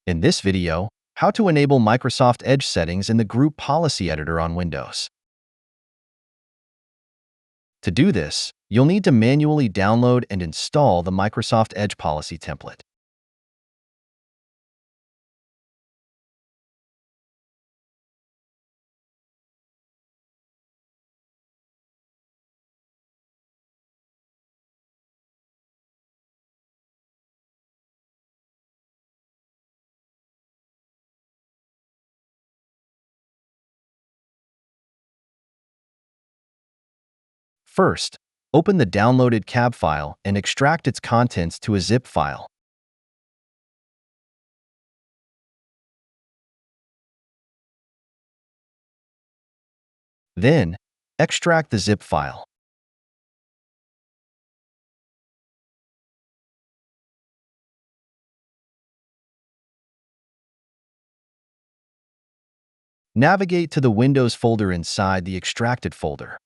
In this video, how to enable Microsoft Edge settings in the Group Policy Editor on Windows. To do this, you'll need to manually download and install the Microsoft Edge policy template. First, open the downloaded CAB file and extract its contents to a zip file. Then, extract the zip file. Navigate to the Windows folder inside the extracted folder.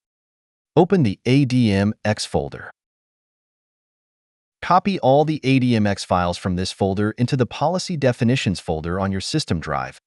Open the ADMX folder. Copy all the ADMX files from this folder into the Policy Definitions folder on your system drive.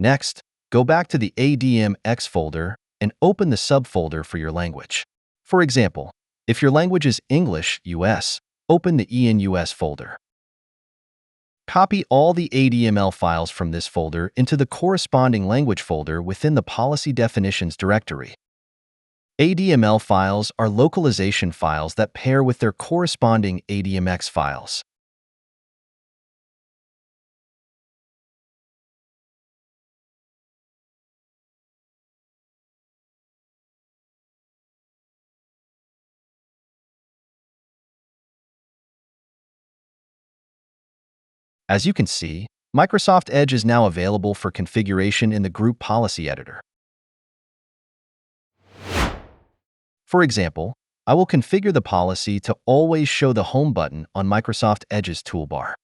Next, go back to the ADMX folder and open the subfolder for your language. For example, if your language is English US, open the ENUS folder. Copy all the ADML files from this folder into the corresponding language folder within the Policy Definitions directory. ADML files are localization files that pair with their corresponding ADMX files. As you can see, Microsoft Edge is now available for configuration in the Group Policy Editor. For example, I will configure the policy to always show the Home button on Microsoft Edge's toolbar.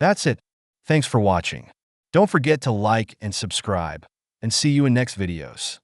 That's it. Thanks for watching. Don't forget to like and subscribe, and see you in next videos.